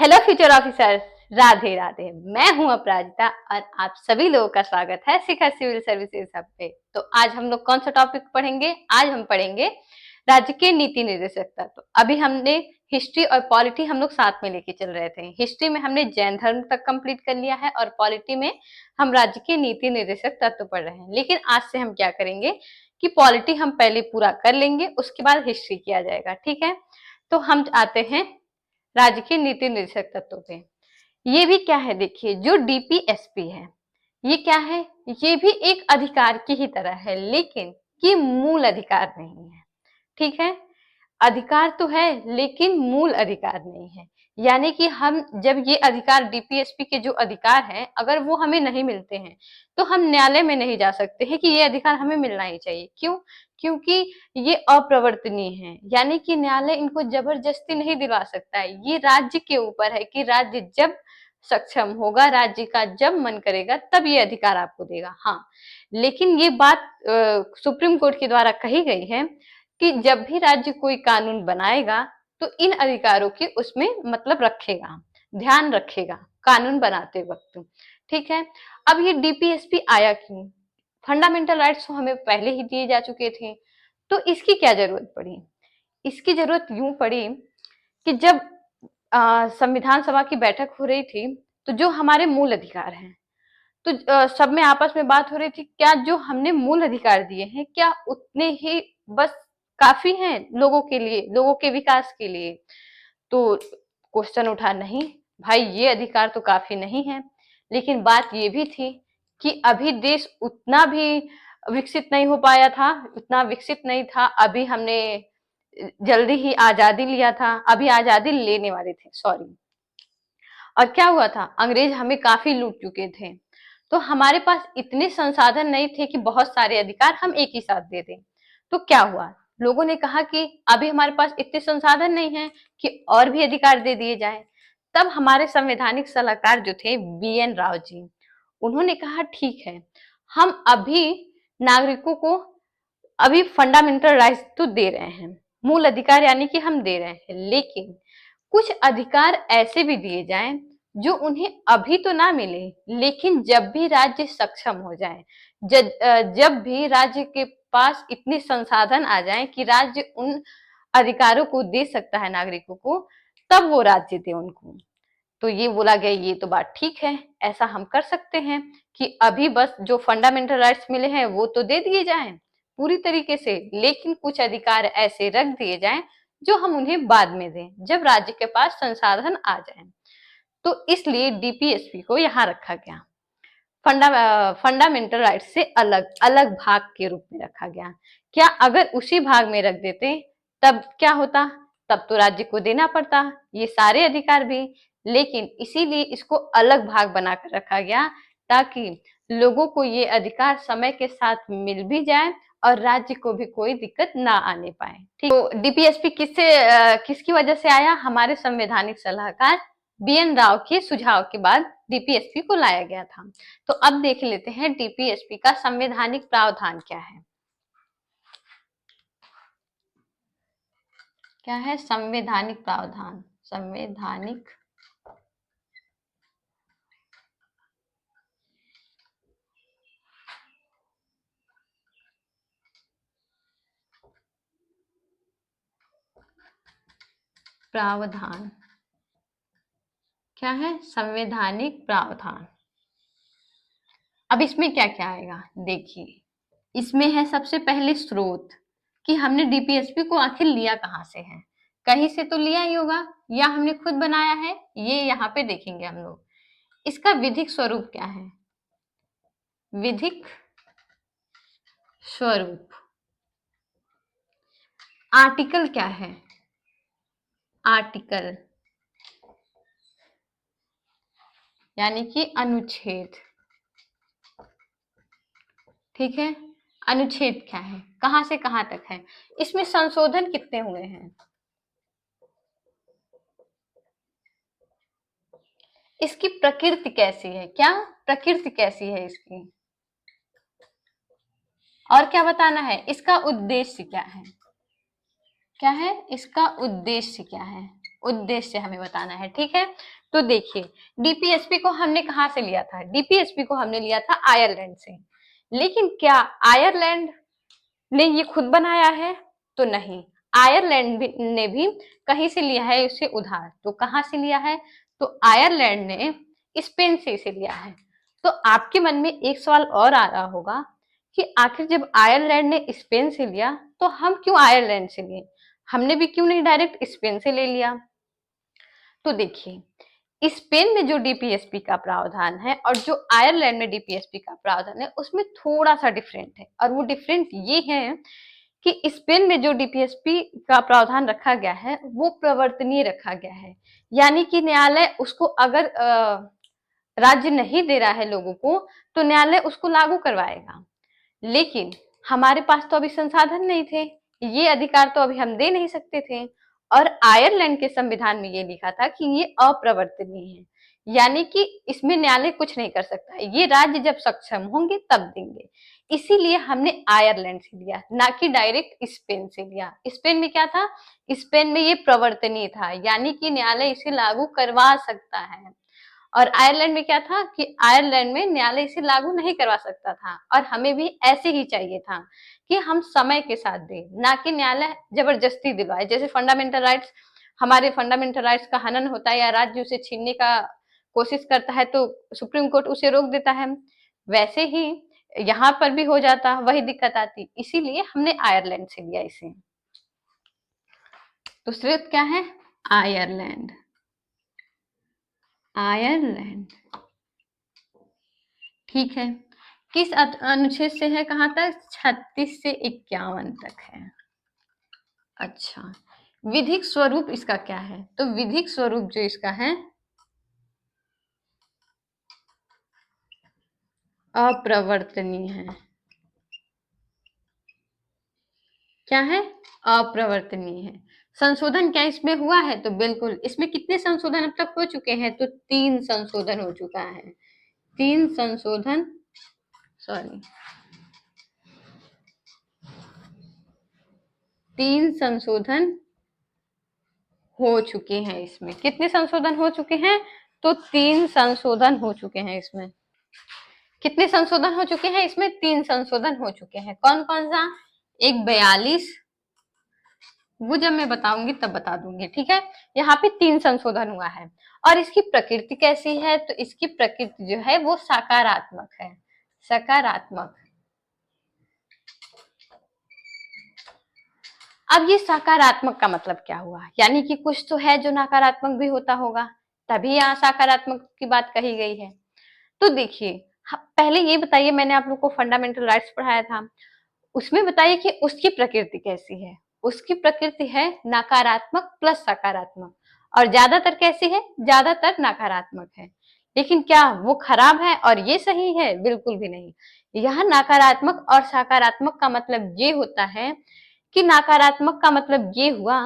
Hello future officers, Radhe Radhe. मैं हूं अपराजिता और आप सभी लोगों का स्वागत है शिखर सिविल सर्विसेज हब पे। तो आज हम लोग कौन सा टॉपिक पढ़ेंगे? आज हम पढ़ेंगे राज्य के नीति निर्देशक तत्व। अभी हमने हिस्ट्री और पॉलिटी हम लोग साथ में लेके चल रहे थे। हिस्ट्री में हमने जैन धर्म तक कंप्लीट कर लिया है और पॉलिटी में हम राज्य के नीति निर्देशक तत्व पढ़ रहे हैं। लेकिन आज से हम क्या करेंगे कि पॉलिटी हम पहले पूरा कर लेंगे, उसके बाद हिस्ट्री किया जाएगा। ठीक है, तो हम आते हैं राज्य के नीति निर्देशक तत्वों पे। ये भी क्या है? देखिए, जो डीपीएसपी है ये क्या है? ये भी एक अधिकार की ही तरह है, लेकिन ये मूल अधिकार नहीं है। ठीक है, अधिकार तो है लेकिन मूल अधिकार नहीं है। यानी कि हम जब ये अधिकार डीपीएसपी के जो अधिकार हैं, अगर वो हमें नहीं मिलते हैं तो हम न्यायालय में नहीं जा सकते हैं कि ये अधिकार हमें मिलना ही चाहिए। क्यों? क्योंकि ये अप्रवर्तनीय है, यानी कि न्यायालय इनको जबरदस्ती नहीं दिलवा सकता है। ये राज्य के ऊपर है कि राज्य जब सक्षम होगा, राज्य का जब मन करेगा तब ये अधिकार आपको देगा। हाँ, लेकिन ये बात सुप्रीम कोर्ट के द्वारा कही गई है कि जब भी राज्य कोई कानून बनाएगा तो इन अधिकारों की उसमें मतलब रखेगा, ध्यान रखेगा कानून बनाते वक्त। ठीक है, अब ये डीपीएसपी आया क्यों? फंडामेंटल राइट्स तो हमें पहले ही दिए जा चुके थे, तो इसकी क्या जरूरत पड़ी? इसकी जरूरत यूं पड़ी कि जब संविधान सभा की बैठक हो रही थी तो जो हमारे मूल अधिकार हैं, तो सब में आपस में बात हो रही थी, क्या जो हमने मूल अधिकार दिए हैं क्या उतने ही बस काफी हैं लोगों के लिए, लोगों के विकास के लिए? तो क्वेश्चन उठा, नहीं भाई, ये अधिकार तो काफी नहीं है। लेकिन बात ये भी थी कि अभी देश उतना भी विकसित नहीं हो पाया था, उतना विकसित नहीं था। अभी हमने जल्दी ही आजादी लिया था, अभी आजादी लेने वाले थे, सॉरी। और क्या हुआ था, अंग्रेज हमें काफी लूट चुके थे, तो हमारे पास इतने संसाधन नहीं थे कि बहुत सारे अधिकार हम एक ही साथ दे दें। तो क्या हुआ, लोगों ने कहा कि अभी हमारे पास इतने संसाधन नहीं है कि और भी अधिकार दे दिए जाए। तब हमारे संवैधानिक सलाहकार जो थे बीएन राव जी, उन्होंने कहा ठीक है, हम अभी नागरिकों को अभी फंडामेंटल राइट्स तो दे रहे हैं, मूल अधिकार यानी कि हम दे रहे हैं, लेकिन कुछ अधिकार ऐसे भी दिए जाएं जो उन्हें अभी तो ना मिले, लेकिन जब भी राज्य सक्षम हो जाए, जब भी राज्य के पास इतने संसाधन आ जाएं कि राज्य उन अधिकारों को दे सकता है नागरिकों को, तब वो राज्य दे उनको। तो ये बोला गया, ये तो बात ठीक है, ऐसा हम कर सकते हैं कि अभी बस जो फंडामेंटल राइट्स मिले हैं वो तो दे दिए जाएं पूरी तरीके से, लेकिन कुछ अधिकार ऐसे रख दिए जाएं जो हम उन्हें बाद में दें जब राज्य के पास संसाधन आ जाए। तो इसलिए डीपीएसपी को यहाँ रखा गया, फंडामेंटल राइट्स से अलग अलग भाग के रूप में रखा गया। क्या अगर उसी भाग में रख देते तब क्या होता? तब तो राज्य को देना पड़ता ये सारे अधिकार भी, लेकिन इसीलिए इसको अलग भाग बनाकर रखा गया ताकि लोगों को ये अधिकार समय के साथ मिल भी जाए और राज्य को भी कोई दिक्कत ना आने पाए। ठीक, तो डीपीएसपी किसकी वजह से आया? हमारे संवैधानिक सलाहकार बीएन राव के सुझाव के बाद डीपीएसपी को लाया गया था। तो अब देख लेते हैं डीपीएसपी का संवैधानिक प्रावधान क्या है। क्या है संवैधानिक प्रावधान? संवैधानिक प्रावधान क्या है? संवैधानिक प्रावधान। अब इसमें क्या क्या आएगा देखिए, इसमें है सबसे पहले स्रोत, कि हमने डीपीएसपी को आखिर लिया कहाँ से है। कहीं से तो लिया ही होगा या हमने खुद बनाया है, ये यहाँ पे देखेंगे हम लोग। इसका विधिक स्वरूप क्या है? विधिक स्वरूप। आर्टिकल क्या है? आर्टिकल यानी कि अनुच्छेद। ठीक है, अनुच्छेद क्या है, कहां से कहां तक है, इसमें संशोधन कितने हुए हैं, इसकी प्रकृति कैसी है, क्या प्रकृति कैसी है इसकी, और क्या बताना है, इसका उद्देश्य क्या है, क्या है इसका उद्देश्य क्या है। उद्देश्य हमें बताना है, ठीक है। तो देखिए, डीपीएसपी को हमने कहाँ से लिया था? डीपीएसपी को हमने लिया था आयरलैंड से। लेकिन क्या आयरलैंड ने ये खुद बनाया है? तो नहीं, ने भी कहीं से लिया है इसे उधार। तो कहाँ से लिया है? तो आयरलैंड ने स्पेन से इसे लिया है। तो आपके मन में एक सवाल और आ रहा होगा कि आखिर जब आयरलैंड ने स्पेन से लिया तो हम क्यों आयरलैंड से लिए? हमने भी क्यों नहीं डायरेक्ट स्पेन से ले लिया? तो देखिए, स्पेन में जो डीपीएसपी का प्रावधान है और जो आयरलैंड में डीपीएसपी का प्रावधान है उसमें थोड़ा सा डिफरेंट है। और वो डिफरेंट ये है कि स्पेन में जो डीपीएसपी का प्रावधान रखा गया है वो प्रवर्तनीय रखा गया है। यानी कि न्यायालय उसको अगर राज्य नहीं दे रहा है लोगों को, तो न्यायालय उसको लागू करवाएगा। लेकिन हमारे पास तो अभी संसाधन नहीं थे, ये अधिकार तो अभी हम दे नहीं सकते थे। और आयरलैंड के संविधान में ये लिखा था कि ये अप्रवर्तनीय है, यानी कि इसमें न्यायालय कुछ नहीं कर सकता, ये राज्य जब सक्षम होंगे तब देंगे। इसीलिए हमने आयरलैंड से लिया, ना कि डायरेक्ट स्पेन से लिया। स्पेन में क्या था? स्पेन में ये प्रवर्तनीय था, यानी कि न्यायालय इसे लागू करवा सकता है। और आयरलैंड में क्या था कि आयरलैंड में न्यायालय इसे लागू नहीं करवा सकता था। और हमें भी ऐसे ही चाहिए था कि हम समय के साथ दें, ना कि न्यायालय जबरदस्ती दिलवाए। जैसे फंडामेंटल राइट्स, हमारे फंडामेंटल राइट्स का हनन होता है या राज्य उसे छीनने का कोशिश करता है तो सुप्रीम कोर्ट उसे रोक देता है, वैसे ही यहाँ पर भी हो जाता, वही दिक्कत आती। इसीलिए हमने आयरलैंड से लिया इसे। तो स्रोत क्या है? आयरलैंड। आयरलैंड, ठीक है। किस अनुच्छेद से है? कहाँ तक? 36 से 51 तक है। अच्छा, विधिक स्वरूप इसका क्या है? तो विधिक स्वरूप जो इसका है, अप्रवर्तनीय है। क्या है? अप्रवर्तनीय है। संशोधन क्या इसमें हुआ है? तो बिल्कुल, इसमें कितने संशोधन अब तक हो चुके हैं? तो 3 संशोधन हो चुका है। 3 संशोधन, सॉरी, 3 संशोधन हो चुके हैं इसमें। कितने संशोधन हो चुके हैं? तो 3 संशोधन हो चुके हैं इसमें। कितने संशोधन हो चुके हैं इसमें? 3 संशोधन हो चुके हैं। कौन कौन सा? एक 42, वो जब मैं बताऊंगी तब बता दूंगी, ठीक है। यहाँ पे 3 संशोधन हुआ है। और इसकी प्रकृति कैसी है? तो इसकी प्रकृति जो है वो सकारात्मक है। सकारात्मक। अब ये सकारात्मक का मतलब क्या हुआ? यानी कि कुछ तो है जो नकारात्मक भी होता होगा, तभी यहाँ सकारात्मक की बात कही गई है। तो देखिए, पहले ये बताइए, मैंने आप लोग को फंडामेंटल राइट्स पढ़ाया था, उसमें बताइए कि उसकी प्रकृति कैसी है। उसकी प्रकृति है नकारात्मक प्लस सकारात्मक। और ज्यादातर कैसी है? ज्यादातर नकारात्मक है। लेकिन क्या वो खराब है और ये सही है? बिल्कुल भी नहीं। यह नकारात्मक और सकारात्मक का मतलब ये होता है कि नकारात्मक का मतलब ये हुआ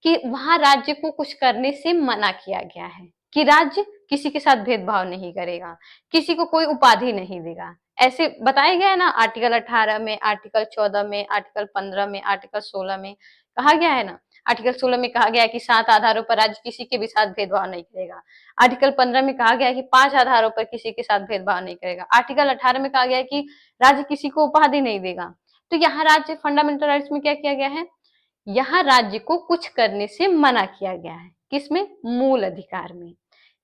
कि वहां राज्य को कुछ करने से मना किया गया है, कि राज्य किसी के साथ भेदभाव नहीं करेगा, किसी को कोई उपाधि नहीं देगा। ऐसे बताया गया है ना, आर्टिकल 18 में, आर्टिकल 14 में, आर्टिकल 15 में, आर्टिकल 16 में कहा गया है ना। आर्टिकल 16 में कहा गया है कि 7 आधारों पर राज्य किसी के भी साथ भेदभाव नहीं करेगा। आर्टिकल 15 में कहा गया है कि 5 आधारों पर किसी के साथ भेदभाव नहीं करेगा। आर्टिकल 18 में कहा गया है कि राज्य किसी को उपाधि नहीं देगा। तो यहाँ राज्य फंडामेंटल राइट्स में क्या किया गया है? यहाँ राज्य को कुछ करने से मना किया गया है। किसमें? मूल अधिकार में।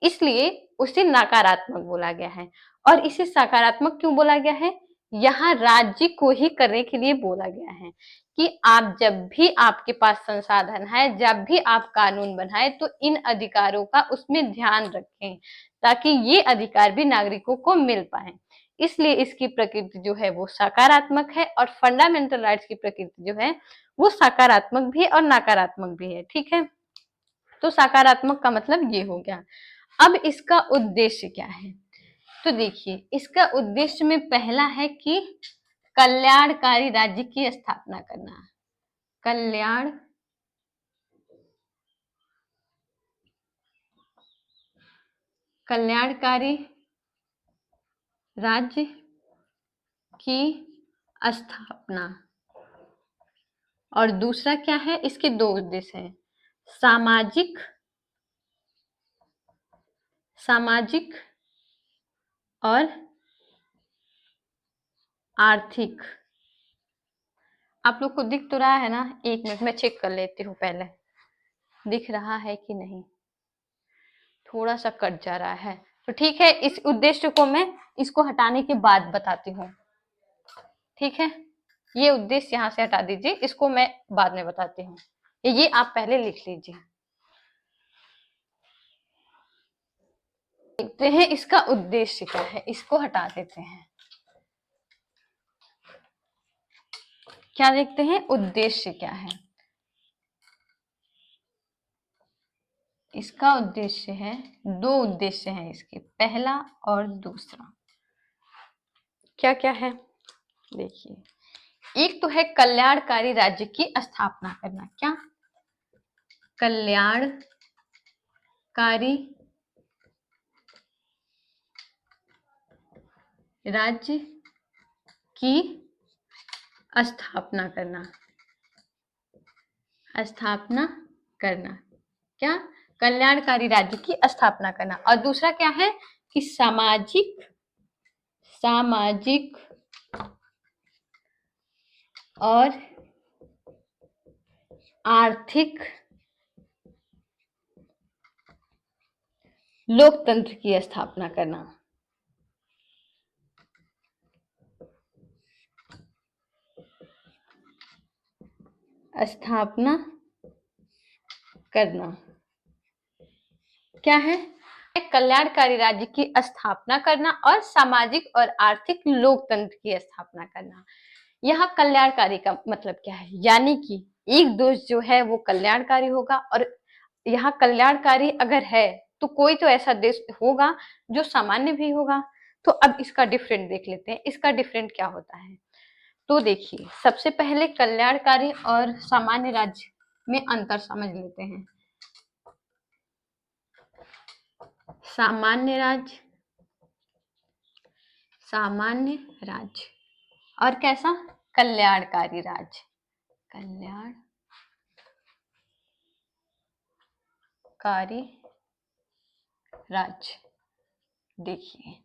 इसलिए उसे नकारात्मक बोला गया है। और इसे सकारात्मक क्यों बोला गया है? यहाँ राज्य को ही करने के लिए बोला गया है कि आप जब भी आपके पास संसाधन है, जब भी आप कानून बनाए, तो इन अधिकारों का उसमें ध्यान रखें, ताकि ये अधिकार भी नागरिकों को मिल पाए। इसलिए इसकी प्रकृति जो है वो सकारात्मक है, और फंडामेंटल राइट्स की प्रकृति जो है वो सकारात्मक भी है और नकारात्मक भी है, ठीक है। तो सकारात्मक का मतलब ये हो गया। अब इसका उद्देश्य क्या है? तो देखिए, इसका उद्देश्य में पहला है कि कल्याणकारी राज्य की स्थापना करना। कल्याणकारी राज्य की स्थापना। और दूसरा क्या है? इसके 2 उद्देश्य हैं, सामाजिक सामाजिक और आर्थिक। आप लोग को दिख तो रहा है ना? एक मिनट में चेक कर लेती हूँ पहले, दिख रहा है कि नहीं। थोड़ा सा कट जा रहा है तो ठीक है, इस उद्देश्य को मैं इसको हटाने के बाद बताती हूँ। ठीक है, ये उद्देश्य यहाँ से हटा दीजिए, इसको मैं बाद में बताती हूँ। ये आप पहले लिख लीजिए। देखते हैं इसका उद्देश्य क्या है, इसको हटा देते हैं। क्या देखते हैं, उद्देश्य क्या है। इसका उद्देश्य है, दो उद्देश्य हैं इसके, पहला और दूसरा। क्या क्या है देखिए, एक तो है कल्याणकारी राज्य की स्थापना करना। क्या? कल्याणकारी राज्य की स्थापना करना। स्थापना करना क्या? कल्याणकारी राज्य की स्थापना करना। और दूसरा क्या है कि सामाजिक और आर्थिक लोकतंत्र की स्थापना करना। स्थापना करना क्या है? कल्याणकारी राज्य की स्थापना करना और सामाजिक और आर्थिक लोकतंत्र की स्थापना करना। यहाँ कल्याणकारी का मतलब क्या है, यानी कि एक देश जो है वो कल्याणकारी होगा, और यहाँ कल्याणकारी अगर है तो कोई तो ऐसा देश होगा जो सामान्य भी होगा। तो अब इसका डिफरेंट देख लेते हैं, इसका डिफरेंट क्या होता है। तो देखिए, सबसे पहले कल्याणकारी और सामान्य राज्य में अंतर समझ लेते हैं। सामान्य राज्य और कैसा? कल्याणकारी राज्य। कल्याणकारी राज्य। देखिए,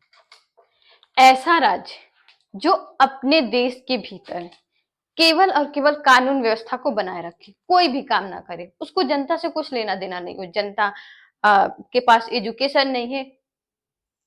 ऐसा राज्य जो अपने देश के भीतर केवल और केवल कानून व्यवस्था को बनाए रखे, कोई भी काम ना करे, उसको जनता से कुछ लेना देना नहीं हो। जनता के पास एजुकेशन नहीं है,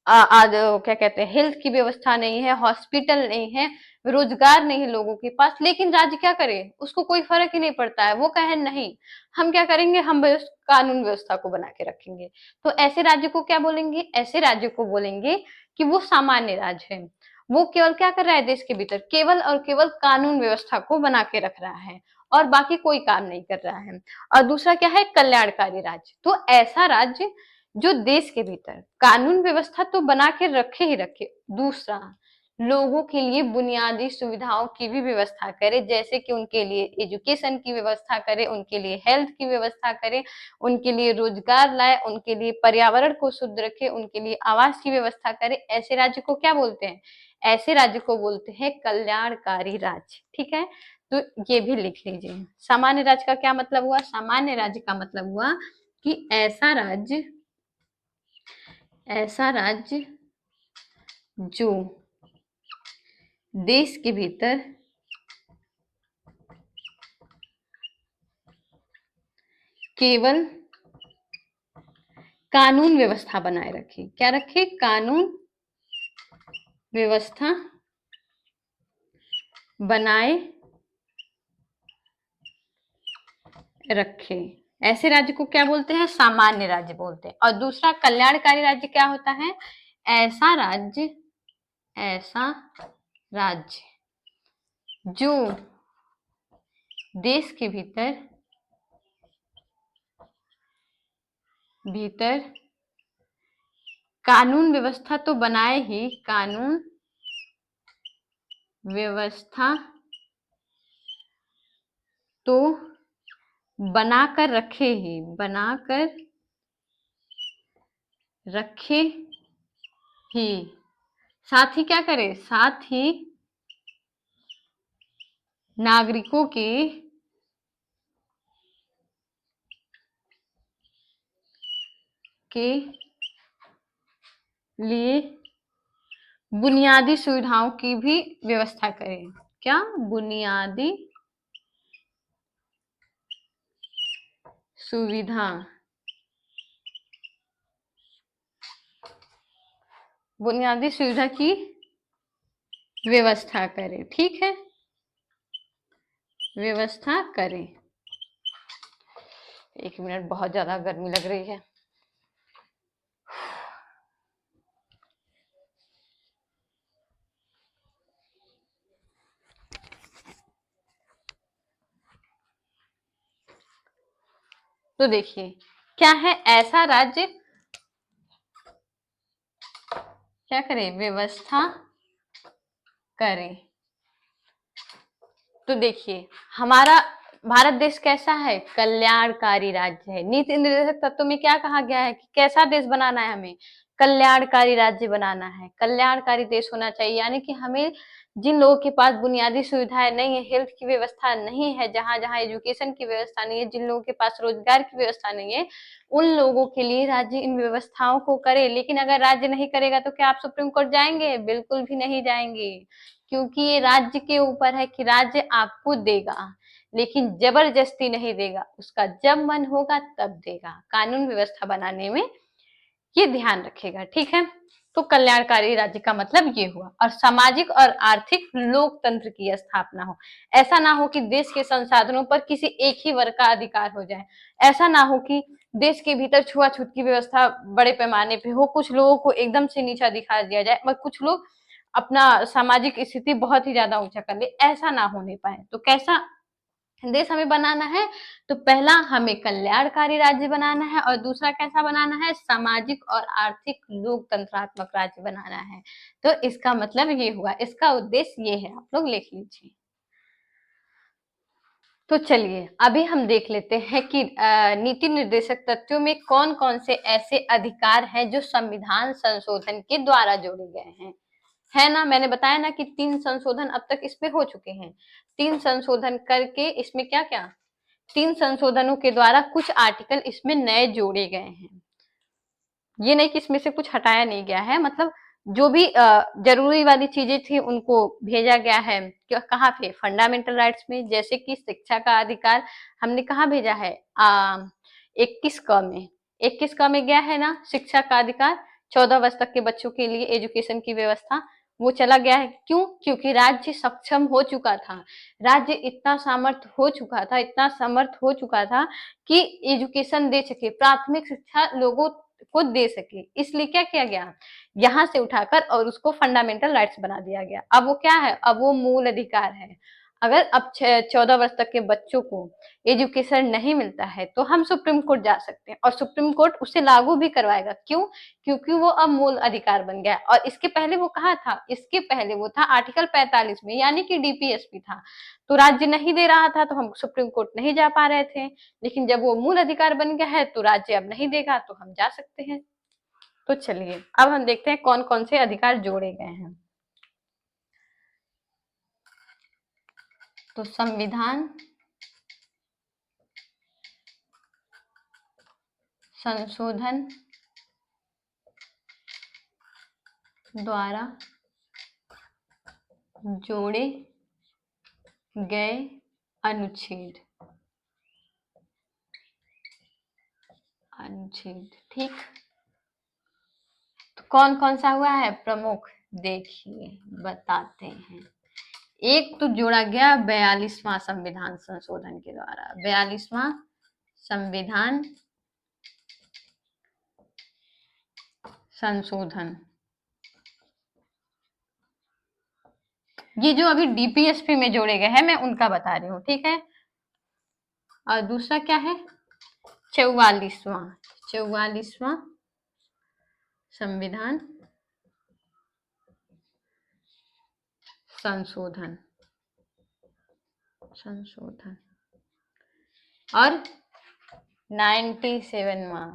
आज क्या कहते हैं, हेल्थ की व्यवस्था नहीं है, हॉस्पिटल नहीं है, रोजगार नहीं है लोगों के पास, लेकिन राज्य क्या करे, उसको कोई फर्क ही नहीं पड़ता है। वो कहे नहीं, हम क्या करेंगे, हम कानून व्यवस्था को बना के रखेंगे। तो ऐसे राज्य को क्या बोलेंगे? ऐसे राज्य को बोलेंगे कि वो सामान्य राज्य है। वो केवल क्या कर रहा है, देश के भीतर केवल और केवल कानून व्यवस्था को बना के रख रहा है और बाकी कोई काम नहीं कर रहा है। और दूसरा क्या है, कल्याणकारी राज्य। तो ऐसा राज्य जो देश के भीतर कानून व्यवस्था तो बना के रखे ही रखे, दूसरा लोगों के लिए बुनियादी सुविधाओं की भी व्यवस्था करे, जैसे कि उनके लिए एजुकेशन की व्यवस्था करे, उनके लिए हेल्थ की व्यवस्था करे, उनके लिए रोजगार लाए, उनके लिए पर्यावरण को शुद्ध रखे, उनके लिए आवास की व्यवस्था करे। ऐसे राज्य को क्या बोलते हैं? ऐसे राज्य को बोलते हैं कल्याणकारी राज्य। ठीक है, तो ये भी लिख लीजिए। सामान्य राज्य का क्या मतलब हुआ? सामान्य राज्य का मतलब हुआ कि ऐसा राज्य जो देश के भीतर केवल कानून व्यवस्था बनाए रखे। क्या रखे? कानून व्यवस्था बनाए रखे, ऐसे राज्य को क्या बोलते हैं? सामान्य राज्य बोलते हैं। और दूसरा कल्याणकारी राज्य क्या होता है? ऐसा राज्य जो देश के भीतर कानून व्यवस्था तो बनाए ही, कानून व्यवस्था तो बनाकर रखे ही, साथ ही क्या करे, साथ ही नागरिकों के लिए बुनियादी सुविधाओं की भी व्यवस्था करें। क्या? बुनियादी सुविधा, बुनियादी सुविधा की व्यवस्था करें। ठीक है, व्यवस्था करें। एक मिनट, बहुत ज्यादा गर्मी लग रही है। तो देखिए, क्या है, ऐसा राज्य क्या करे? व्यवस्था करे। तो देखिए, हमारा भारत देश कैसा है? कल्याणकारी राज्य है। नीति निर्देशक तत्व में क्या कहा गया है कि कैसा देश बनाना है? हमें कल्याणकारी राज्य बनाना है, कल्याणकारी देश होना चाहिए। यानी कि हमें जिन लोगों के पास बुनियादी सुविधाएं नहीं है, हेल्थ की व्यवस्था नहीं है, जहां जहां एजुकेशन की व्यवस्था नहीं है, जिन लोगों के पास रोजगार की व्यवस्था नहीं है, उन लोगों के लिए राज्य इन व्यवस्थाओं को करे। लेकिन अगर राज्य नहीं करेगा तो क्या आप सुप्रीम कोर्ट जाएंगे? बिल्कुल भी नहीं जाएंगे, क्योंकि ये राज्य के ऊपर है कि राज्य आपको देगा, लेकिन जबरदस्ती नहीं देगा, उसका जब मन होगा तब देगा। कानून व्यवस्था बनाने में ये ध्यान रखेगा। ठीक है, तो कल्याणकारी राज्य का मतलब ये हुआ। और सामाजिक और आर्थिक लोकतंत्र की स्थापना हो। ऐसा ना हो कि देश के संसाधनों पर किसी एक ही वर्ग का अधिकार हो जाए। ऐसा ना हो कि देश के भीतर छुआछूत की व्यवस्था बड़े पैमाने पे हो, कुछ लोगों को एकदम से नीचा दिखा दिया जाए, और कुछ लोग अपना सामाजिक स्थिति बहुत ही ज्यादा ऊंचा कर ले। ऐसा ना होने पाए। तो कैसा देश हमें बनाना है? तो पहला, हमें कल्याणकारी राज्य बनाना है, और दूसरा कैसा बनाना है? सामाजिक और आर्थिक लोकतंत्रात्मक राज्य बनाना है। तो इसका मतलब ये हुआ, इसका उद्देश्य ये है, आप लोग लिख लीजिए। तो चलिए अभी हम देख लेते हैं कि नीति निर्देशक तत्वों में कौन कौन से ऐसे अधिकार हैं जो संविधान संशोधन के द्वारा जोड़े गए हैं। है ना, मैंने बताया ना कि 3 संशोधन अब तक इसमें हो चुके हैं। 3 संशोधन करके इसमें क्या क्या, 3 संशोधनों के द्वारा कुछ आर्टिकल इसमें नए जोड़े गए हैं। ये नहीं कि इसमें से कुछ हटाया नहीं गया है, मतलब जो भी जरूरी वाली चीजें थी उनको भेजा गया है। कहाँ पे? फंडामेंटल राइट्स में। जैसे कि शिक्षा का अधिकार हमने कहाँ भेजा है? 21 क में। 21 क में गया है ना, शिक्षा का अधिकार। 14 वर्ष तक के बच्चों के लिए एजुकेशन की व्यवस्था, वो चला गया है। क्यों? क्योंकि राज्य सक्षम हो चुका था, राज्य इतना सामर्थ हो चुका था, इतना समर्थ हो चुका था कि एजुकेशन दे सके, प्राथमिक शिक्षा लोगों को दे सके। इसलिए क्या किया गया, यहाँ से उठाकर और उसको फंडामेंटल राइट्स बना दिया गया। अब वो क्या है? अब वो मूल अधिकार है। अगर अब 14 वर्ष तक के बच्चों को एजुकेशन नहीं मिलता है तो हम सुप्रीम कोर्ट जा सकते हैं, और सुप्रीम कोर्ट उसे लागू भी करवाएगा। क्यों? क्योंकि वो अब मूल अधिकार बन गया। और इसके पहले वो कहाँ था? इसके पहले वो था आर्टिकल 45 में, यानी कि डीपीएसपी था। तो राज्य नहीं दे रहा था तो हम सुप्रीम कोर्ट नहीं जा पा रहे थे। लेकिन जब वो मूल अधिकार बन गया है तो राज्य अब नहीं देगा तो हम जा सकते हैं। तो चलिए अब हम देखते हैं कौन कौन से अधिकार जोड़े गए हैं। तो संविधान संशोधन द्वारा जोड़े गए अनुच्छेद, अनुच्छेद। ठीक, तो कौन कौन सा हुआ है प्रमुख? देखिए बताते हैं। एक तो जोड़ा गया 42वां संविधान संशोधन के द्वारा। 42वां संविधान संशोधन, ये जो अभी डीपीएसपी में जोड़े गए हैं मैं उनका बता रही हूँ। ठीक है, और दूसरा क्या है? 44वां, 44वां संविधान संशोधन, संशोधन। और 97वां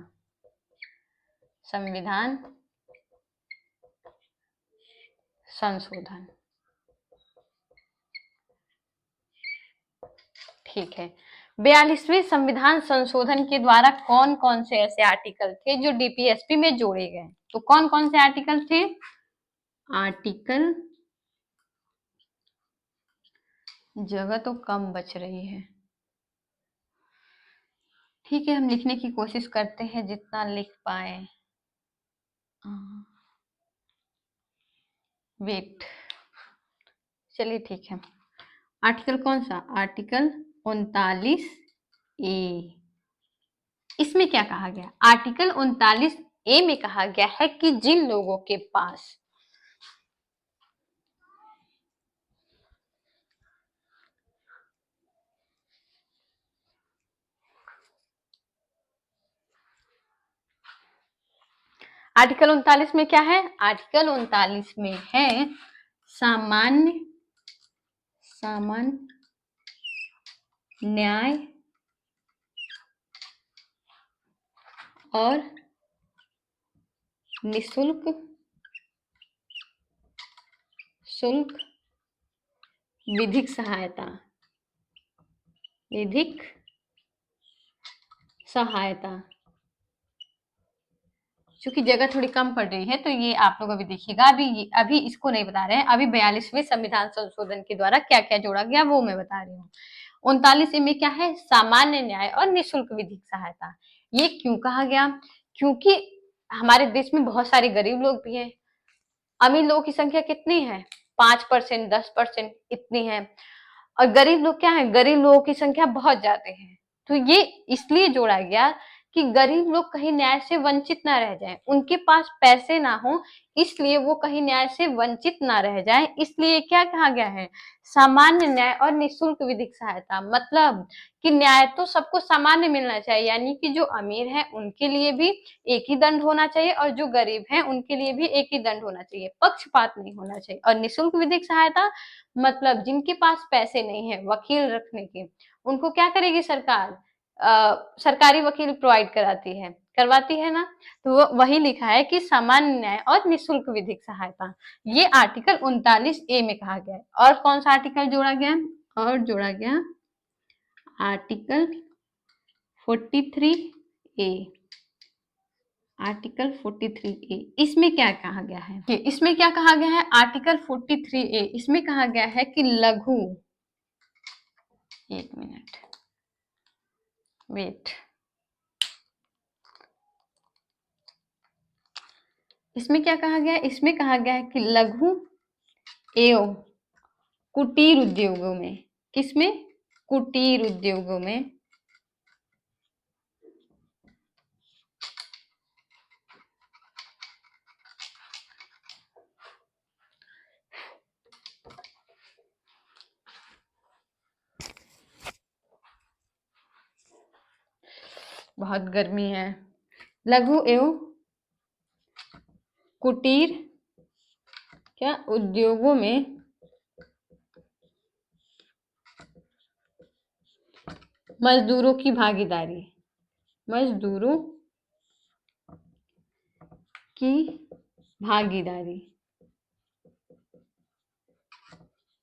संविधान संशोधन। ठीक है, 42वें संविधान संशोधन के द्वारा कौन कौन से ऐसे आर्टिकल थे जो डीपीएसपी में जोड़े गए? तो कौन कौन से आर्टिकल थे? आर्टिकल, जगह तो कम बच रही है, ठीक है हम लिखने की कोशिश करते हैं जितना लिख पाए। वेट, चलिए ठीक है। आर्टिकल कौन सा? Article 39A। इसमें क्या कहा गया? आर्टिकल 39A में कहा गया है कि जिन लोगों के पास आर्टिकल 39 में क्या है? आर्टिकल 39 में है सामान्य न्याय और निशुल्क विधिक सहायता। क्योंकि जगह थोड़ी कम पड़ रही है तो ये आप लोग अभी देखिएगा, अभी इसको नहीं बता रहे हैं, अभी 42वें संविधान संशोधन के द्वारा क्या क्या जोड़ा गया वो मैं बता रही हूँ। 39 में क्या है? सामान्य न्याय और निशुल्क विधिक सहायता। ये क्यों कहा गया? क्योंकि हमारे देश में बहुत सारे गरीब लोग भी हैं। अमीर लोगों की संख्या कितनी है? 5%, 10% इतनी है, और गरीब लोग क्या है? गरीब लोगों की संख्या बहुत ज्यादा है। तो ये इसलिए जोड़ा गया कि गरीब लोग कहीं न्याय से वंचित ना रह जाएं, उनके पास पैसे ना हो, इसलिए वो कहीं न्याय से वंचित ना रह जाएं। इसलिए क्या कहा गया है? सामान्य न्याय और निशुल्क विधिक सहायता। मतलब कि न्याय तो सबको सामान्य मिलना चाहिए, यानी कि जो अमीर है उनके लिए भी एक ही दंड होना चाहिए और जो गरीब है उनके लिए भी एक ही दंड होना चाहिए, पक्षपात नहीं होना चाहिए। और निशुल्क विधिक सहायता मतलब जिनके पास पैसे नहीं है वकील रखने के, उनको क्या करेगी सरकार? सरकारी वकील प्रोवाइड करवाती है ना। तो वही लिखा है कि सामान्य न्याय और निशुल्क विधिक सहायता, ये आर्टिकल 39A में कहा गया है। और कौन सा आर्टिकल जोड़ा गया? और जोड़ा गया आर्टिकल 43A। आर्टिकल 43A, इसमें क्या कहा गया है? इसमें क्या कहा गया है? आर्टिकल 43A, इसमें कहा गया है कि लघु, एक मिनट वेट, इसमें क्या कहा गया है? इसमें कहा गया है कि लघु एवं कुटीर उद्योगों में, किसमें? कुटीर उद्योगों में बहुत गर्मी है। लघु एवं कुटीर क्या उद्योगों में मजदूरों की भागीदारी, मजदूरों की भागीदारी,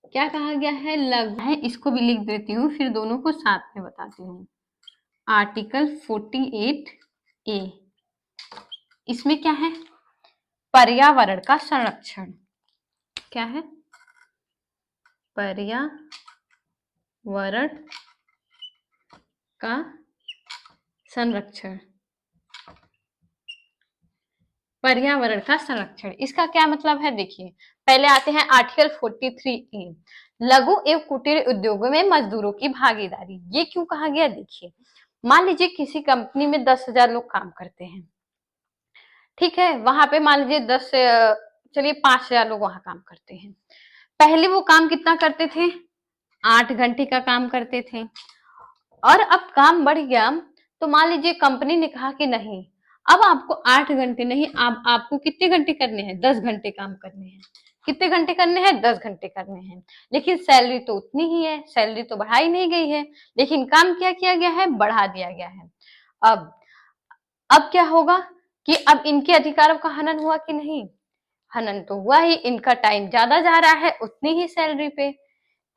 क्या कहा गया है? लघु है, इसको भी लिख देती हूँ फिर दोनों को साथ में बताती हूँ। आर्टिकल 48A, इसमें क्या है? पर्यावरण का संरक्षण। क्या है? पर्यावरण का संरक्षण। पर्यावरण का संरक्षण, इसका क्या मतलब है? देखिए पहले आते हैं आर्टिकल 43A, लघु एवं कुटीर उद्योगों में मजदूरों की भागीदारी। ये क्यों कहा गया? देखिए मान लीजिए किसी कंपनी में 10,000 लोग काम करते हैं, ठीक है, वहां पे मान लीजिए 5,000 लोग वहां काम करते हैं। पहले वो काम कितना करते थे? 8 घंटे का काम करते थे, और अब काम बढ़ गया तो मान लीजिए कंपनी ने कहा कि नहीं, अब आपको 8 घंटे नहीं, आप आपको कितने घंटे करने हैं? 10 घंटे काम करने हैं। कितने घंटे करने हैं? 10 घंटे करने हैं। लेकिन सैलरी तो उतनी ही है, सैलरी तो बढ़ाई नहीं गई है, लेकिन काम क्या किया गया है? बढ़ा दिया गया है। अब अब क्या होगा कि अब इनके अधिकारों का हनन हुआ कि नहीं? हनन तो हुआ ही, इनका टाइम ज्यादा जा रहा है उतनी ही सैलरी पे।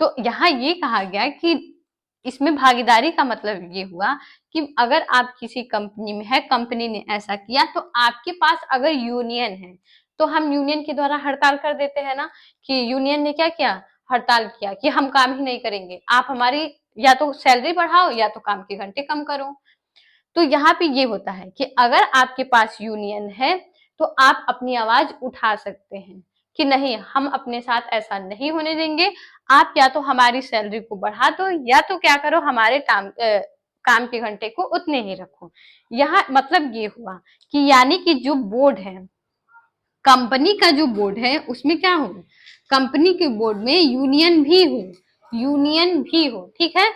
तो यहाँ ये कहा गया कि इसमें भागीदारी का मतलब ये हुआ कि अगर आप किसी कंपनी में है, कंपनी ने ऐसा किया, तो आपके पास अगर यूनियन है तो हम यूनियन के द्वारा हड़ताल कर देते हैं ना, कि यूनियन ने क्या किया, हड़ताल किया कि हम काम ही नहीं करेंगे, आप हमारी या तो सैलरी बढ़ाओ या तो काम के घंटे कम करो। तो यहाँ पे ये होता है कि अगर आपके पास यूनियन है तो आप अपनी आवाज उठा सकते हैं कि नहीं, हम अपने साथ ऐसा नहीं होने देंगे, आप या तो हमारी सैलरी को बढ़ा दो या तो क्या करो, हमारे काम के घंटे को उतने ही रखो। यहाँ मतलब ये हुआ कि यानी कि जो बोर्ड है, कंपनी का जो बोर्ड है उसमें क्या हो, कंपनी के बोर्ड में यूनियन भी हो, यूनियन भी हो, ठीक है,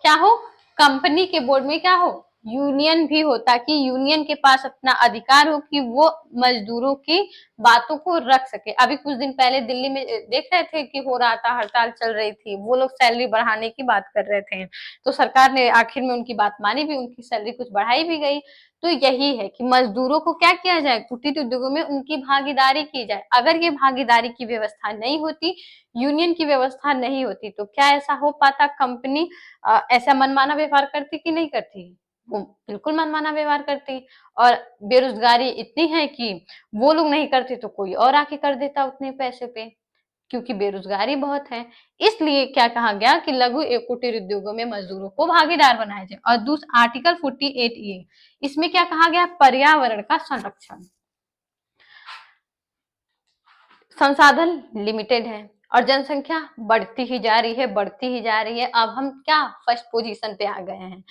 क्या हो, कंपनी के बोर्ड में क्या हो, यूनियन भी हो, ताकि यूनियन के पास अपना अधिकार हो कि वो मजदूरों की बातों को रख सके। अभी कुछ दिन पहले दिल्ली में देख रहे थे कि हो रहा था, हड़ताल चल रही थी, वो लोग सैलरी बढ़ाने की बात कर रहे थे, तो सरकार ने आखिर में उनकी बात मानी भी, उनकी सैलरी कुछ बढ़ाई भी गई। तो यही है कि मजदूरों को क्या किया जाए, कुटीर उद्योगों में उनकी भागीदारी की जाए। अगर ये भागीदारी की व्यवस्था नहीं होती, यूनियन की व्यवस्था नहीं होती, तो क्या ऐसा हो पाता, कंपनी ऐसा मनमाना व्यवहार करती कि नहीं करती, वो बिल्कुल मनमाना व्यवहार करती। और बेरोजगारी इतनी है कि वो लोग नहीं करते तो कोई और आके कर देता उतने पैसे पे, क्योंकि बेरोजगारी बहुत है। इसलिए क्या कहा गया कि लघु एवं कुटीर उद्योगों में मजदूरों को भागीदार बनाया जाए। और दूसरा आर्टिकल 48 ए, इसमें क्या कहा गया, पर्यावरण का संरक्षण। संसाधन लिमिटेड है और जनसंख्या बढ़ती ही जा रही है, बढ़ती ही जा रही है। अब हम क्या फर्स्ट पोजीशन पे आ गए हैं,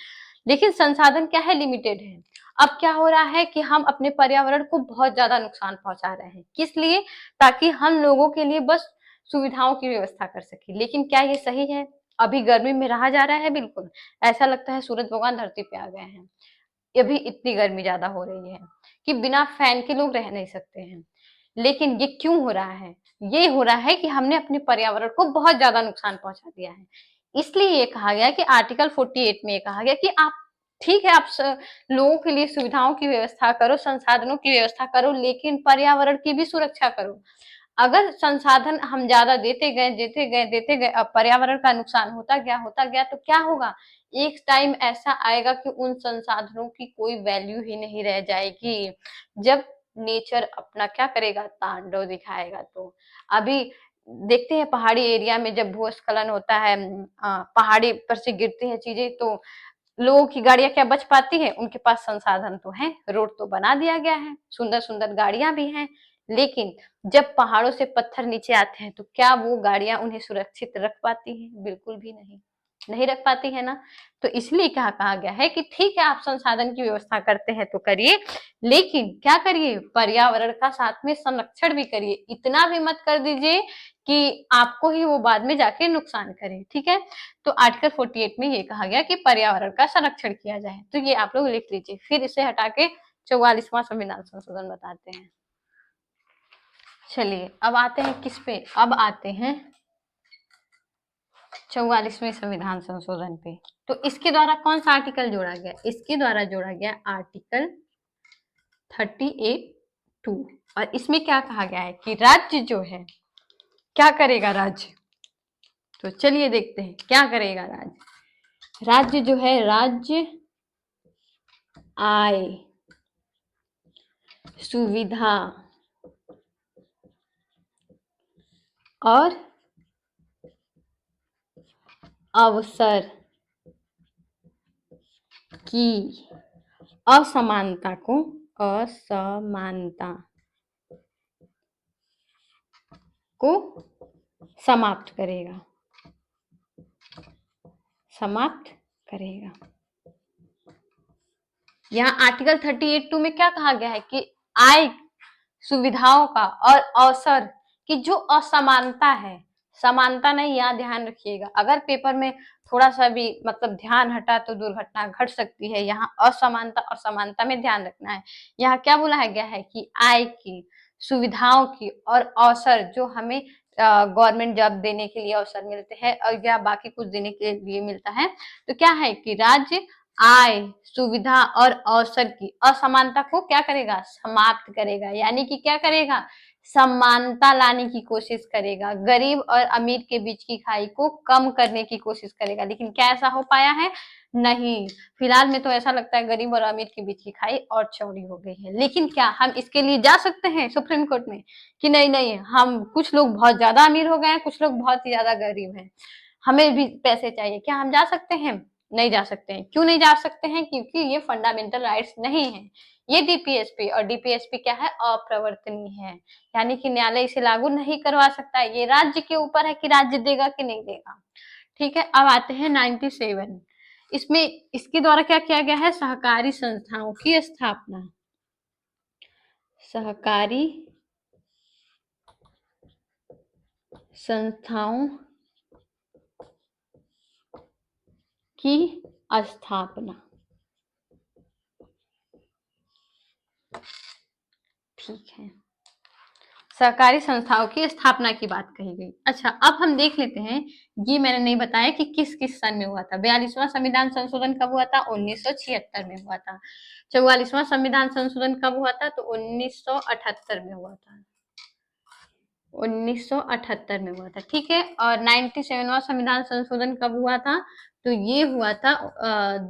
लेकिन संसाधन क्या है, लिमिटेड है। अब क्या हो रहा है कि हम अपने पर्यावरण को बहुत ज्यादा नुकसान पहुंचा रहे हैं, किस लिए, ताकि हम लोगों के लिए बस सुविधाओं की व्यवस्था कर सके। लेकिन क्या ये सही है, अभी गर्मी में रहा जा रहा है, बिल्कुल ऐसा लगता है सूरज भगवान धरती पे आ गए हैं। अभी इतनी गर्मी ज्यादा हो रही है कि बिना फैन के लोग रह नहीं सकते हैं। लेकिन ये क्यों हो रहा है, ये हो रहा है कि हमने अपने पर्यावरण को बहुत ज्यादा नुकसान पहुंचा दिया है। इसलिए ये कहा गया कि आर्टिकल 48 में ये कहा गया कि आप ठीक है, आप लोगों के लिए सुविधाओं की व्यवस्था करो, संसाधनों की व्यवस्था करो, लेकिन पर्यावरण की भी सुरक्षा करो। अगर संसाधन हम ज्यादा देते गए देते गए देते गए, अब पर्यावरण का नुकसान होता गया तो क्या होगा, एक टाइम ऐसा आएगा कि उन संसाधनों की कोई वैल्यू ही नहीं रह जाएगी, जब नेचर अपना क्या करेगा, तांडव दिखाएगा। तो अभी देखते हैं पहाड़ी एरिया में जब भूस्खलन होता है, पहाड़ी पर से गिरती हैं चीजें, तो लोगों की गाड़ियां क्या बच पाती है, उनके पास संसाधन तो है, रोड तो बना दिया गया है, सुंदर सुंदर गाड़ियां भी हैं, लेकिन जब पहाड़ों से पत्थर नीचे आते हैं तो क्या वो गाड़ियां उन्हें सुरक्षित रख पाती हैं, बिल्कुल भी नहीं, नहीं रख पाती है ना। तो इसलिए क्या कहा गया है कि ठीक है, आप संसाधन की व्यवस्था करते हैं तो करिए, लेकिन क्या करिए, पर्यावरण का साथ में संरक्षण भी करिए, इतना भी मत कर दीजिए कि आपको ही वो बाद में जाके नुकसान करे, ठीक है। तो आर्टिकल 48 में ये कहा गया कि पर्यावरण का संरक्षण किया जाए, तो ये आप लोग लिख लीजिए। फिर इसे हटा के 44वां संविधान संशोधन बताते हैं। चलिए अब आते हैं किस पे, अब आते हैं 44वें संविधान संशोधन पे। तो इसके द्वारा कौन सा आर्टिकल जोड़ा गया, इसके द्वारा जोड़ा गया आर्टिकल 38(2) और इसमें क्या कहा गया है कि राज्य जो है क्या करेगा, राज्य, तो चलिए देखते हैं क्या करेगा राज्य। राज्य जो है, राज्य आय, सुविधा और अवसर की असमानता को, असमानता को समाप्त करेगा, समाप्त करेगा। यहाँ आर्टिकल 38(2) में क्या कहा गया है कि आय, सुविधाओं का और अवसर की जो असमानता है, समानता नहीं, यहाँ ध्यान रखिएगा, अगर पेपर में थोड़ा सा भी मतलब ध्यान हटा तो दुर्घटना घट सकती है। यहाँ असमानता, असमानता में ध्यान रखना है। यहाँ क्या बोला गया है कि आय की, सुविधाओं की और अवसर जो हमें गवर्नमेंट जॉब देने के लिए अवसर मिलते हैं और या बाकी कुछ देने के लिए मिलता है, तो क्या है कि राज्य आय, सुविधा और अवसर की असमानता को क्या करेगा, समाप्त करेगा। यानी कि क्या करेगा, समानता लाने की कोशिश करेगा, गरीब और अमीर के बीच की खाई को कम करने की कोशिश करेगा। लेकिन क्या ऐसा हो पाया है? नहीं। फिलहाल में तो ऐसा लगता है गरीब और अमीर के बीच की खाई और चौड़ी हो गई है। लेकिन क्या हम इसके लिए जा सकते हैं सुप्रीम कोर्ट में कि नहीं नहीं, हम कुछ लोग बहुत ज्यादा अमीर हो गए हैं, कुछ लोग बहुत ही ज्यादा गरीब हैं, हमें भी पैसे चाहिए, क्या हम जा सकते हैं? नहीं जा सकते हैं। क्यों नहीं जा सकते हैं? क्योंकि ये फंडामेंटल राइट्स नहीं है। ये डीपीएसपी, और डीपीएसपी क्या है? अप्रवर्तनीय है, यानी कि न्यायालय इसे लागू नहीं करवा सकता। ये राज्य के ऊपर है कि राज्य देगा कि नहीं देगा। ठीक है, अब आते हैं 97। इसमें इसके द्वारा क्या किया गया है? सहकारी संस्थाओं की स्थापना। सहकारी संस्थाओं की स्थापना। ठीक है, सहकारी संस्थाओं की स्थापना की बात कही गई। अच्छा, अब हम देख लेते हैं, ये मैंने नहीं बताया कि किस किस सन में हुआ था। 42वां संविधान संशोधन कब हुआ था? 1976 में हुआ था। 44वां संविधान संशोधन कब हुआ था? तो 1978 में हुआ था। 1978 में हुआ था। ठीक है, और 97वां संविधान संशोधन कब हुआ था? तो ये हुआ था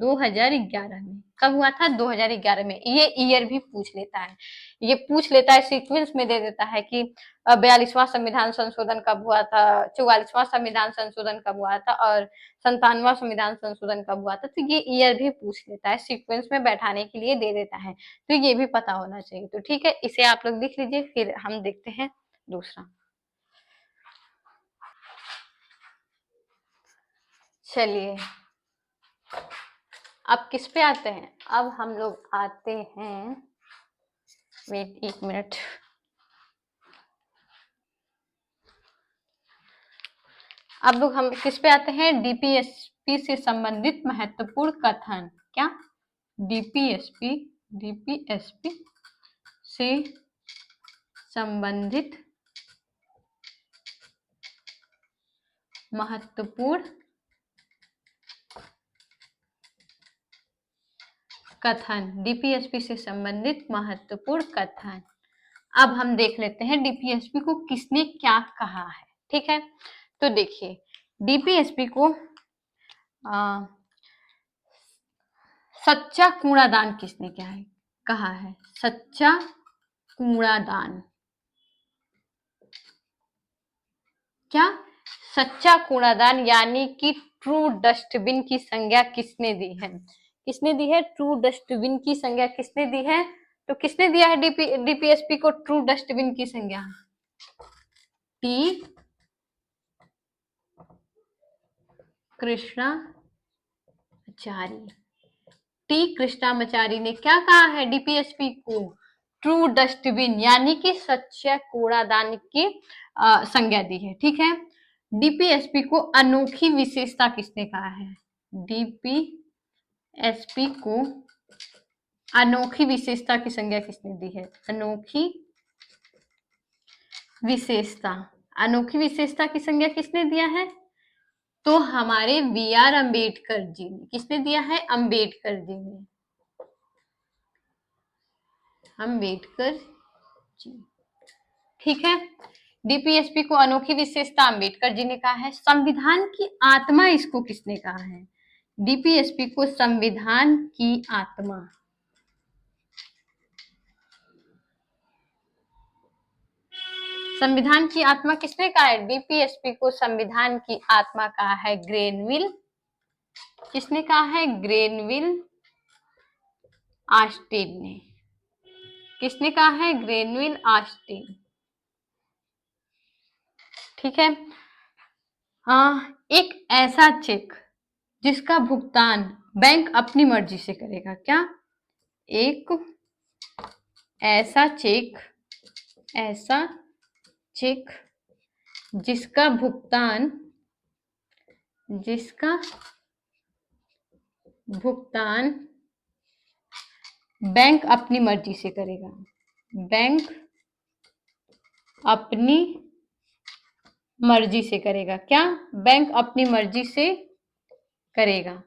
2011 में। कब हुआ था? 2011 में। ये ईयर भी पूछ लेता है, ये पूछ लेता है, सीक्वेंस में दे देता है कि 42वां संविधान संशोधन कब हुआ था, 44वां संविधान संशोधन कब हुआ था, और 57वां संविधान संशोधन कब हुआ था। तो ये ईयर भी पूछ लेता है, सीक्वेंस में बैठाने के लिए दे देता है, तो ये भी पता होना चाहिए। तो ठीक है, इसे आप लोग लिख लीजिए, फिर हम देखते हैं दूसरा। चलिए, अब किस पे आते हैं? अब हम लोग आते हैं, वेट 1 मिनट। अब लोग हम किस पे आते हैं? डीपीएसपी से संबंधित महत्वपूर्ण कथन। क्या? डीपीएसपी डीपीएसपी से संबंधित महत्वपूर्ण कथन। डीपीएसपी से संबंधित महत्वपूर्ण कथन। अब हम देख लेते हैं डीपीएसपी को किसने क्या कहा है। ठीक है, तो देखिए, डीपीएसपी को सच्चा कूड़ादान किसने क्या है कहा है? सच्चा कूड़ादान। क्या? सच्चा कूड़ादान, यानी कि ट्रू डस्टबिन की संज्ञा किसने दी है? किसने दी है? ट्रू डस्टबिन की संज्ञा किसने दी है? तो किसने दिया है डीपीएसपी को ट्रू डस्टबिन की संज्ञा? टी कृष्णाचारी। टी कृष्णाचारी ने क्या कहा है डीपीएसपी को? ट्रू डस्टबिन, यानी कि सच्चा कूड़ादान की संज्ञा दी है। ठीक है, डीपीएसपी को अनोखी विशेषता किसने कहा है? डीपीएसपी को अनोखी विशेषता की संज्ञा किसने दी है? अनोखी विशेषता। अनोखी विशेषता की संज्ञा किसने दिया है? तो हमारे बी आर अम्बेडकर जी ने। किसने दिया है? अम्बेडकर जी ने। अम्बेडकर जी। ठीक है, डीपीएसपी को अनोखी विशेषता अम्बेडकर जी ने कहा है। संविधान की आत्मा इसको किसने कहा है? डीपीएसपी को संविधान की आत्मा। संविधान की आत्मा किसने कहा है? डीपीएसपी को संविधान की आत्मा कहा है ग्रेनविल। किसने कहा है? ग्रेनविल ऑस्टिन ने। किसने कहा है? Granville Austin. ठीक है, एक ऐसा चेक जिसका भुगतान बैंक अपनी मर्जी से करेगा। क्या? एक ऐसा चेक जिसका भुगतान बैंक अपनी मर्जी से करेगा। बैंक अपनी मर्जी से करेगा। क्या? बैंक अपनी मर्जी से करेगा।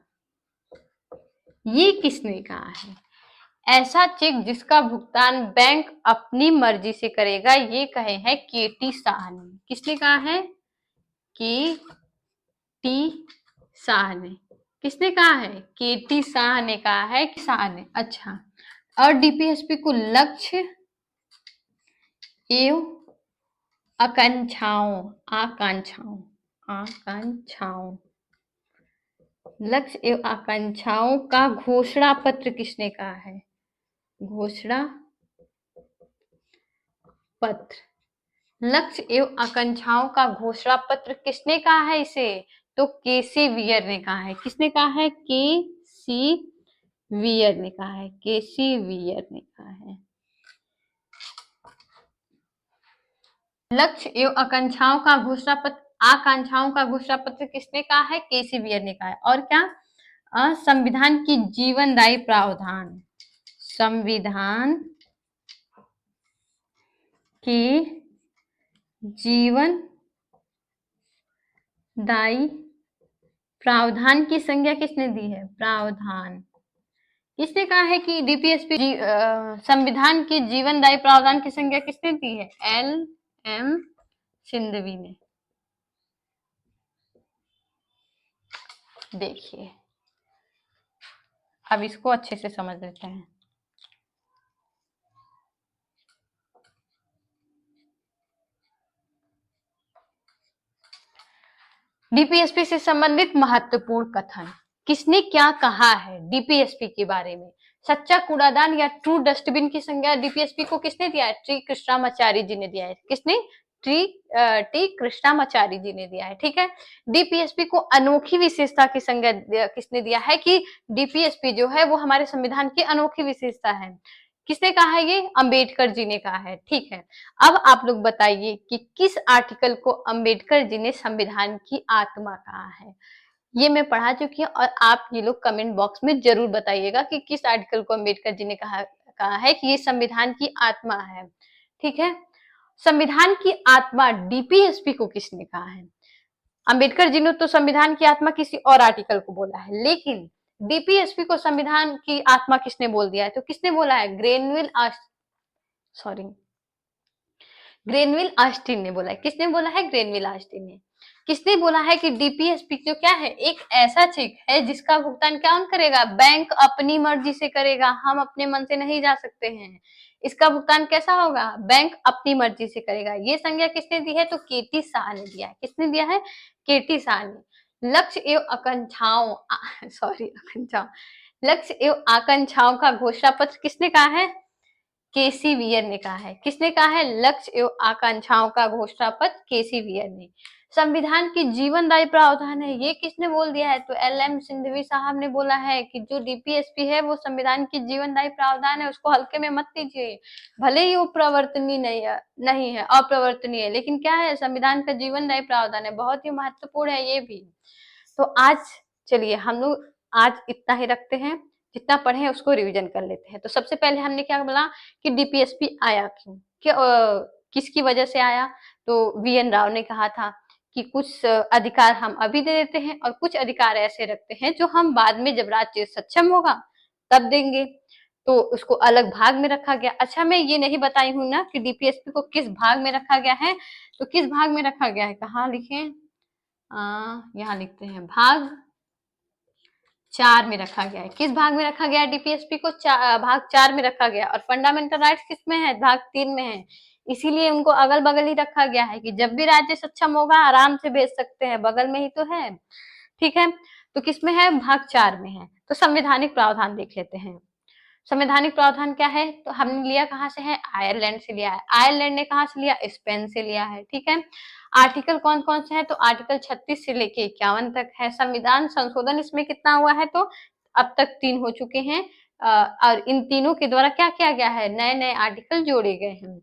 ये किसने कहा है? ऐसा चेक जिसका भुगतान बैंक अपनी मर्जी से करेगा, ये कहे हैं केटी शाह ने। किसने कहा है? केटी शाह ने। किसने कहा है? केटी शाह ने कहा है। शाह ने। अच्छा, और डीपीएसपी को लक्ष्य एवं आकांक्षाओं आकांक्षाओं आकांक्षाओं लक्ष्य एवं आकांक्षाओं का घोषणा पत्र किसने कहा है? घोषणा पत्र। लक्ष्य एवं आकांक्षाओं का घोषणा पत्र किसने कहा है इसे? तो केसी वियर ने कहा है। किसने कहा है? केसी वियर ने कहा है। केसी वियर ने कहा है। लक्ष्य एवं आकांक्षाओं का घोषणा पत्र किसने कहा है? केसी वियर ने कहा है। और क्या? संविधान की जीवनदायी प्रावधान। संविधान की जीवनदायी प्रावधान की संज्ञा किसने दी है? प्रावधान। किसने कहा है कि डीपीएसपी संविधान की जीवनदायी प्रावधान की संज्ञा किसने दी है? एल एम सिंघवी ने। देखिए, अब इसको अच्छे से समझ लेते हैं। डीपीएसपी से संबंधित महत्वपूर्ण कथन। किसने क्या कहा है डीपीएसपी के बारे में? सच्चा कूड़ादान या ट्रू डस्टबिन की संज्ञा डीपीएसपी को किसने दिया है? टी कृष्णामाचारी जी ने दिया है। किसने? टी कृष्णामाचारी जी ने दिया है। ठीक है। डीपीएसपी को अनोखी विशेषता की संज्ञा किसने दिया है? कि डीपीएसपी जो है वो हमारे संविधान की अनोखी विशेषता है। किसने कहा है? ये अंबेडकर जी ने कहा है। ठीक है। अब आप लोग बताइए कि किस आर्टिकल को अंबेडकर जी ने संविधान की आत्मा कहा है? ये मैं पढ़ा चुकी हूँ और आप ये लोग कमेंट बॉक्स में जरूर बताइएगा कि किस आर्टिकल को अंबेडकर जी ने कहा है कि ये संविधान की आत्मा है। ठीक है। संविधान की आत्मा डीपीएसपी को किसने कहा है? अंबेडकर जी ने तो संविधान की आत्मा किसी और आर्टिकल को बोला है, लेकिन डीपीएसपी को संविधान की आत्मा किसने बोल दिया है? तो किसने बोला है? ग्रेनविल ऑस्टिन ने बोला है। किसने बोला है? ग्रेनविल ऑस्टिन ने। किसने बोला है कि डीपीएसपी जो क्या है? एक ऐसा चेक है जिसका भुगतान कौन करेगा? बैंक अपनी मर्जी से करेगा। हम अपने मन से नहीं जा सकते हैं। इसका भुगतान कैसा होगा? बैंक अपनी मर्जी से करेगा। ये संज्ञा किसने दी है? तो केटी शाह ने दिया है। किसने दिया है? केटी शाह ने। लक्ष्य एवं आकांक्षाओं लक्ष्य एवं आकांक्षाओं का घोषणा पत्र किसने कहा है? केसी वियर ने कहा है। किसने कहा है? लक्ष्य एवं आकांक्षाओं का घोषणा पत्र केसी वियर ने। संविधान की जीवनदायी प्रावधान है, ये किसने बोल दिया है? तो एल एम सिंघवी साहब ने बोला है कि जो डीपीएसपी है वो संविधान की जीवनदायी प्रावधान है, उसको हल्के में मत लीजिए। भले ही वो प्रवर्तनीय नहीं है, अप्रवर्तनीय है, लेकिन क्या है? संविधान का जीवनदायी प्रावधान है, बहुत ही महत्वपूर्ण है ये भी। तो आज चलिए हम लोग आज इतना ही रखते हैं। जितना पढ़े हैं उसको रिवीजन कर लेते हैं। तो सबसे पहले हमने क्या बोला कि डीपीएसपी आया क्यों? किसकी वजह से आया? तो वीएन राव ने कहा था कि कुछ अधिकार हम अभी दे देते हैं और कुछ अधिकार ऐसे रखते हैं जो हम बाद में जब राज्य सक्षम होगा तब देंगे। तो उसको अलग भाग में रखा गया। अच्छा, मैं ये नहीं बताई हूं ना कि डीपीएसपी को किस भाग में रखा गया है। तो किस भाग में रखा गया है? कहाँ लिखे? यहाँ लिखते हैं भाग 4 में रखा गया है। किस भाग में रखा गया है? डीपीएसपी को भाग 4 में रखा गया। और फंडामेंटल राइट्स किस में है? भाग 3 में है। इसीलिए उनको अगल बगल ही रखा गया है कि जब भी राज्य सक्षम होगा आराम से भेज सकते हैं, बगल में ही तो है। ठीक है। तो किस में है? भाग 4 में है। तो संवैधानिक प्रावधान देख लेते हैं। संवैधानिक प्रावधान क्या है? तो हमने लिया कहाँ से है? आयरलैंड से लिया है। आयरलैंड ने कहाँ से लिया? स्पेन से लिया है। ठीक है। आर्टिकल कौन कौन से हैं? तो आर्टिकल 36 से लेके 51 तक है। संविधान संशोधन इसमें कितना हुआ है? तो अब तक 3 हो चुके हैं। और इन तीनों के द्वारा क्या किया गया है? नए नए आर्टिकल जोड़े गए हैं।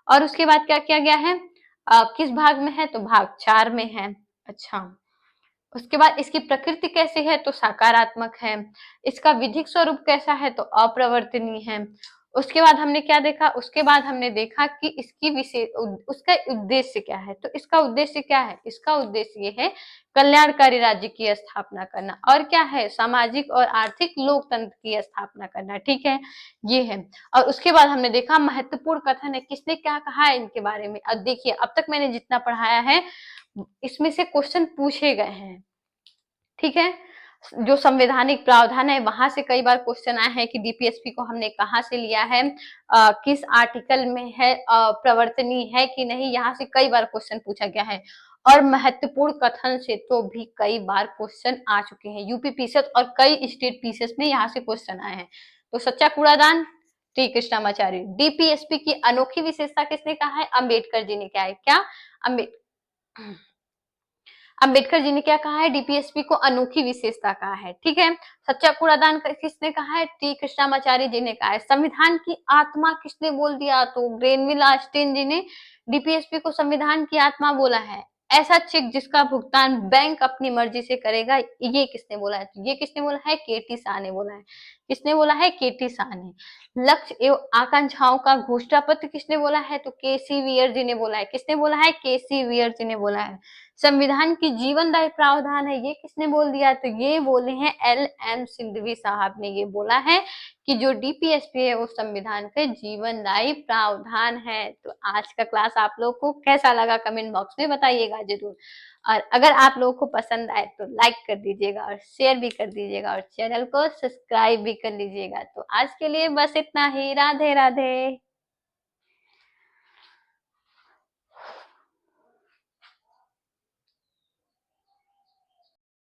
और उसके बाद क्या किया गया है? किस भाग में है? तो भाग 4 में है। अच्छा, उसके बाद इसकी प्रकृति कैसी है? तो सकारात्मक है। इसका विधिक स्वरूप कैसा है? तो अप्रवर्तनीय है। उसके बाद हमने क्या देखा, उसके बाद हमने देखा कि इसकी विशेष उसका उद्देश्य क्या है। तो इसका उद्देश्य क्या है, इसका उद्देश्य ये है कल्याणकारी राज्य की स्थापना करना, और क्या है, सामाजिक और आर्थिक लोकतंत्र की स्थापना करना। ठीक है, ये है। और उसके बाद हमने देखा महत्वपूर्ण कथन है, किसने क्या कहा है इनके बारे में। अब देखिए, अब तक मैंने जितना पढ़ाया है इसमें से क्वेश्चन पूछे गए हैं। ठीक है, जो संवैधानिक प्रावधान है वहां से कई बार क्वेश्चन आए हैं कि डीपीएसपी को हमने कहाँ से लिया है, किस आर्टिकल में है, प्रवर्तनीय है कि नहीं, यहाँ से कई बार क्वेश्चन पूछा गया है। और महत्वपूर्ण कथन से तो भी कई बार क्वेश्चन आ चुके हैं यूपी पीसीएस और कई स्टेट पीसीएस में यहाँ से क्वेश्चन आए हैं। तो सच्चा कूड़ादान टी कृष्णामाचारी। डीपीएसपी की अनोखी विशेषता किसने कहा है, अंबेडकर जी ने। क्या है, क्या अंबेडकर जी ने क्या कहा है, डीपीएसपी को अनोखी विशेषता कहा है। ठीक है, सच्चा कूड़ादान किसने कहा है, टी कृष्णामाचारी जी ने कहा है। संविधान की आत्मा किसने बोल दिया, तो ग्रेनविल ऑस्टिन जी ने डीपीएसपी को संविधान की आत्मा बोला है। ऐसा चेक जिसका भुगतान बैंक अपनी मर्जी से करेगा, ये किसने बोला है, तो ये किसने बोला है, केटी शाह ने बोला है। किसने बोला है, केटी शाह ने। लक्ष्य एवं आकांक्षाओं का घोषणा पत्र किसने बोला है, तो केसी वियर जी ने बोला है। किसने बोला है, केसी वियर जी ने बोला है। संविधान की जीवनदायी प्रावधान है, ये किसने बोल दिया, तो ये बोले हैं एल एम सिंघवी साहब ने। ये बोला है कि जो डीपीएसपी है वो संविधान के जीवनदायी प्रावधान है। तो आज का क्लास आप लोग को कैसा लगा कमेंट बॉक्स में बताइएगा जरूर। और अगर आप लोगों को पसंद आए तो लाइक कर दीजिएगा और शेयर भी कर दीजिएगा और चैनल को सब्सक्राइब भी कर लीजिएगा। तो आज के लिए बस इतना ही। राधे राधे।